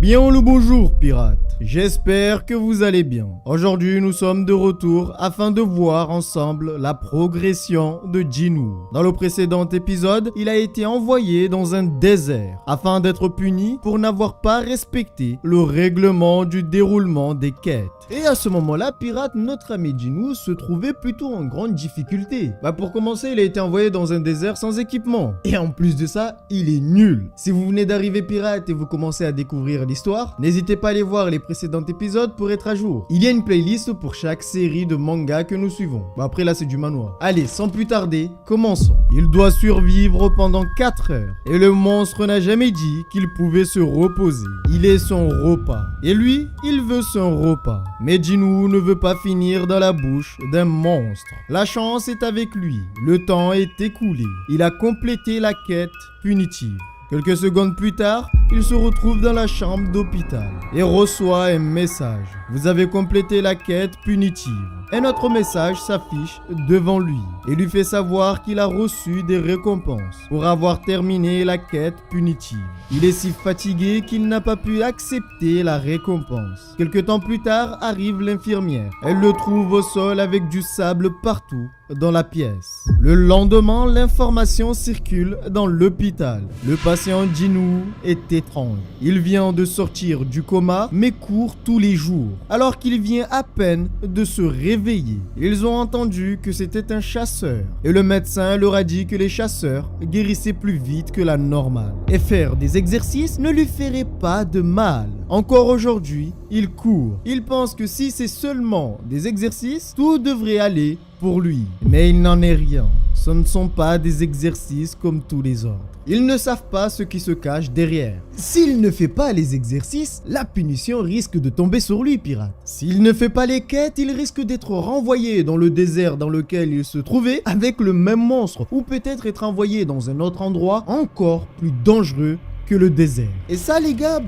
Bien le bonjour pirates, j'espère que vous allez bien. Aujourd'hui nous sommes de retour afin de voir ensemble la progression de Jinwoo. Dans le précédent épisode, il a été envoyé dans un désert afin d'être puni pour n'avoir pas respecté le règlement du déroulement des quêtes. Et à ce moment-là, pirate, notre ami Jinwoo se trouvait plutôt en grande difficulté. Pour commencer, il a été envoyé dans un désert sans équipement. Et en plus de ça, il est nul. Si vous venez d'arriver pirate et vous commencez à découvrir l'histoire, n'hésitez pas à aller voir les précédents épisodes pour être à jour. Il y a une playlist pour chaque série de manga que nous suivons. Après là, c'est du manhwa. Allez, sans plus tarder, commençons. Il doit survivre pendant 4 heures. Et le monstre n'a jamais dit qu'il pouvait se reposer. Il est son repas. Et lui, il veut son repas. Mais Jinwoo ne veut pas finir dans la bouche d'un monstre. La chance est avec lui. Le temps est écoulé. Il a complété la quête punitive. Quelques secondes plus tard, il se retrouve dans la chambre d'hôpital et reçoit un message. Vous avez complété la quête punitive. Un autre message s'affiche devant lui et lui fait savoir qu'il a reçu des récompenses pour avoir terminé la quête punitive. Il est si fatigué qu'il n'a pas pu accepter la récompense. Quelque temps plus tard arrive l'infirmière. Elle le trouve au sol avec du sable partout dans la pièce. Le lendemain, l'information circule dans l'hôpital. Le patient Jinwoo est étrange. Il vient de sortir du coma mais court tous les jours alors qu'il vient à peine de se réveiller. Ils ont entendu que c'était un chasseur et le médecin leur a dit que les chasseurs guérissaient plus vite que la normale et faire des exercices ne lui ferait pas de mal. Encore aujourd'hui, il court. Il pense que si c'est seulement des exercices, tout devrait aller pour lui. Mais il n'en est rien. Ce ne sont pas des exercices comme tous les autres. Ils ne savent pas ce qui se cache derrière. S'il ne fait pas les exercices, la punition risque de tomber sur lui, pirate. S'il ne fait pas les quêtes, il risque d'être renvoyé dans le désert dans lequel il se trouvait avec le même monstre, ou peut-être être envoyé dans un autre endroit encore plus dangereux que le désert. Et ça les gars,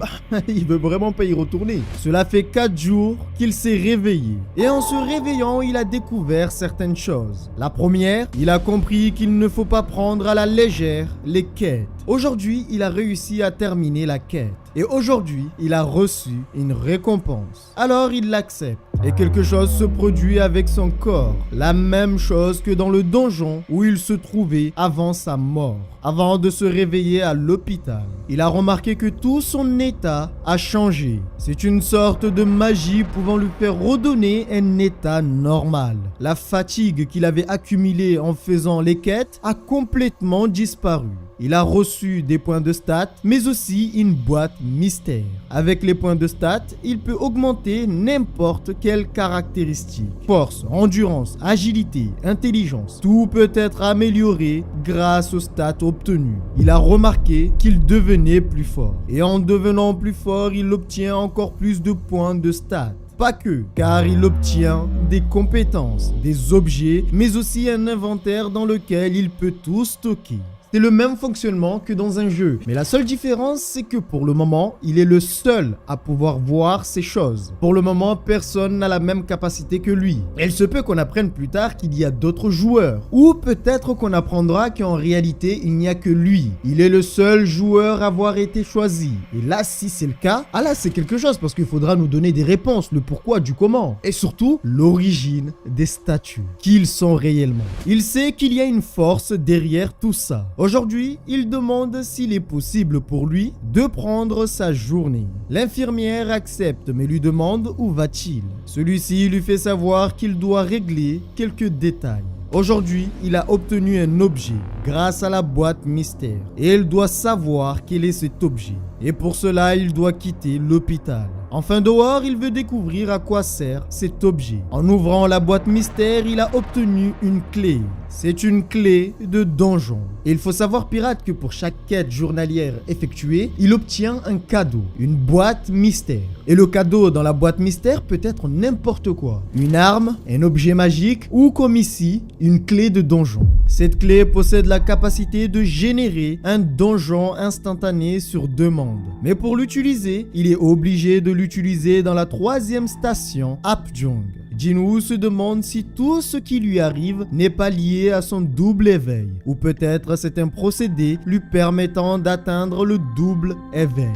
il veut vraiment pas y retourner. Cela fait 4 jours qu'il s'est réveillé. Et en se réveillant, il a découvert certaines choses. La première, il a compris qu'il ne faut pas prendre à la légère les quêtes. Aujourd'hui, il a réussi à terminer la quête. Et aujourd'hui, il a reçu une récompense. Alors il l'accepte. Et quelque chose se produit avec son corps. La même chose que dans le donjon où il se trouvait avant sa mort. Avant de se réveiller à l'hôpital, il a remarqué que tout son état a changé. C'est une sorte de magie pouvant lui faire redonner un état normal. La fatigue qu'il avait accumulée en faisant les quêtes a complètement disparu. Il a reçu des points de stats, mais aussi une boîte mystère. Avec les points de stats, il peut augmenter n'importe quelle caractéristique. Force, endurance, agilité, intelligence, tout peut être amélioré grâce aux stats obtenus. Il a remarqué qu'il devenait plus fort. Et en devenant plus fort, il obtient encore plus de points de stats. Pas que, car il obtient des compétences, des objets, mais aussi un inventaire dans lequel il peut tout stocker. C'est le même fonctionnement que dans un jeu. Mais la seule différence, c'est que pour le moment, il est le seul à pouvoir voir ces choses. Pour le moment, personne n'a la même capacité que lui. Il se peut qu'on apprenne plus tard qu'il y a d'autres joueurs. Ou peut-être qu'on apprendra qu'en réalité, il n'y a que lui. Il est le seul joueur à avoir été choisi. Et là, si c'est le cas, là, c'est quelque chose parce qu'il faudra nous donner des réponses, le pourquoi du comment. Et surtout, l'origine des statues. Qui ils sont réellement. Il sait qu'il y a une force derrière tout ça. Aujourd'hui, il demande s'il est possible pour lui de prendre sa journée. L'infirmière accepte mais lui demande où va-t-il. Celui-ci lui fait savoir qu'il doit régler quelques détails. Aujourd'hui, il a obtenu un objet grâce à la boîte mystère et il doit savoir quel est cet objet. Et pour cela, il doit quitter l'hôpital. Enfin dehors, il veut découvrir à quoi sert cet objet. En ouvrant la boîte mystère, il a obtenu une clé. C'est une clé de donjon. Et il faut savoir, pirate, que pour chaque quête journalière effectuée, il obtient un cadeau, une boîte mystère. Et le cadeau dans la boîte mystère peut être n'importe quoi. Une arme, un objet magique ou comme ici, une clé de donjon. Cette clé possède la capacité de générer un donjon instantané sur demande. Mais pour l'utiliser, il est obligé de l'utiliser dans la 3e station, Apjong. Jinwoo se demande si tout ce qui lui arrive n'est pas lié à son double éveil. Ou peut-être c'est un procédé lui permettant d'atteindre le double éveil.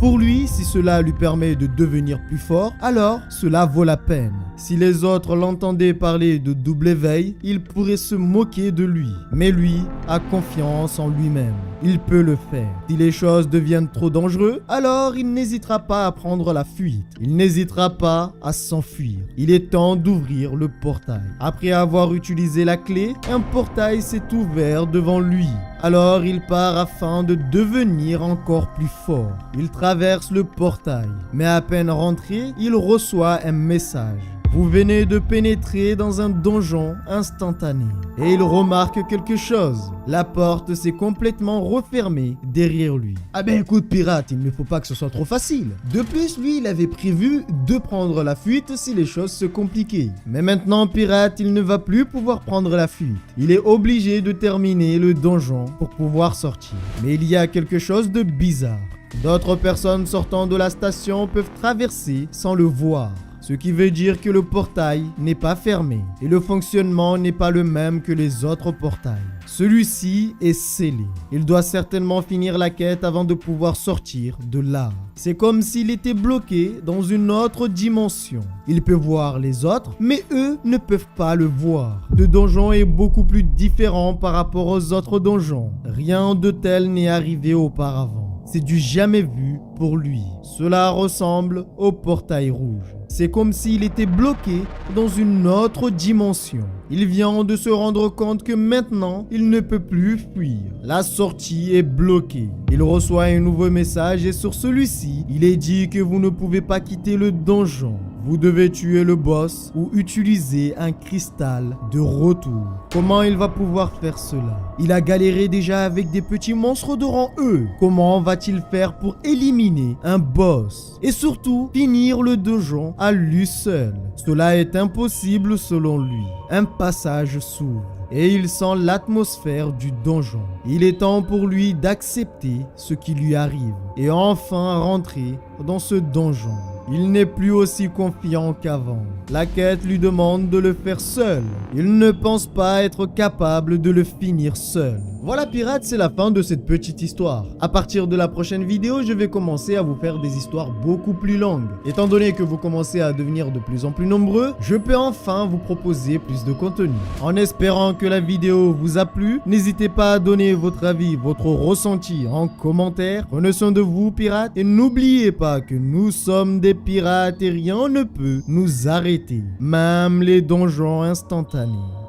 Pour lui, si cela lui permet de devenir plus fort, alors cela vaut la peine. Si les autres l'entendaient parler de double éveil, ils pourraient se moquer de lui. Mais lui a confiance en lui-même. Il peut le faire. Si les choses deviennent trop dangereuses, alors il n'hésitera pas à prendre la fuite. Il n'hésitera pas à s'enfuir. Il est temps d'ouvrir le portail. Après avoir utilisé la clé, un portail s'est ouvert devant lui. Alors il part afin de devenir encore plus fort. Il traverse le portail, mais à peine rentré, il reçoit un message. Vous venez de pénétrer dans un donjon instantané. Et il remarque quelque chose. La porte s'est complètement refermée derrière lui. Ah ben écoute pirate, il ne faut pas que ce soit trop facile. De plus, lui, il avait prévu de prendre la fuite si les choses se compliquaient. Mais maintenant, pirate, il ne va plus pouvoir prendre la fuite. Il est obligé de terminer le donjon pour pouvoir sortir. Mais il y a quelque chose de bizarre. D'autres personnes sortant de la station peuvent traverser sans le voir. Ce qui veut dire que le portail n'est pas fermé et le fonctionnement n'est pas le même que les autres portails. Celui-ci est scellé. Il doit certainement finir la quête avant de pouvoir sortir de là. C'est comme s'il était bloqué dans une autre dimension. Il peut voir les autres, mais eux ne peuvent pas le voir. Ce donjon est beaucoup plus différent par rapport aux autres donjons. Rien de tel n'est arrivé auparavant. C'est du jamais vu pour lui. Cela ressemble au portail rouge. C'est comme s'il était bloqué dans une autre dimension. Il vient de se rendre compte que maintenant, il ne peut plus fuir. La sortie est bloquée. Il reçoit un nouveau message et sur celui-ci, il est dit que vous ne pouvez pas quitter le donjon. Vous devez tuer le boss ou utiliser un cristal de retour. Comment il va pouvoir faire cela? Il a galéré déjà avec des petits monstres de rang E. Comment va-t-il faire pour éliminer un boss? Et surtout, finir le donjon à lui seul. Cela est impossible selon lui. Un passage s'ouvre et il sent l'atmosphère du donjon. Il est temps pour lui d'accepter ce qui lui arrive et enfin rentrer dans ce donjon. Il n'est plus aussi confiant qu'avant. La quête lui demande de le faire seul. Il ne pense pas être capable de le finir seul. Voilà pirates, c'est la fin de cette petite histoire. À partir de la prochaine vidéo, je vais commencer à vous faire des histoires beaucoup plus longues. Étant donné que vous commencez à devenir de plus en plus nombreux, je peux enfin vous proposer plus de contenu. En espérant que la vidéo vous a plu, n'hésitez pas à donner votre avis, votre ressenti en commentaire. Prenez soin de vous pirates et n'oubliez pas que nous sommes des pirates et rien ne peut nous arrêter, même les donjons instantanés.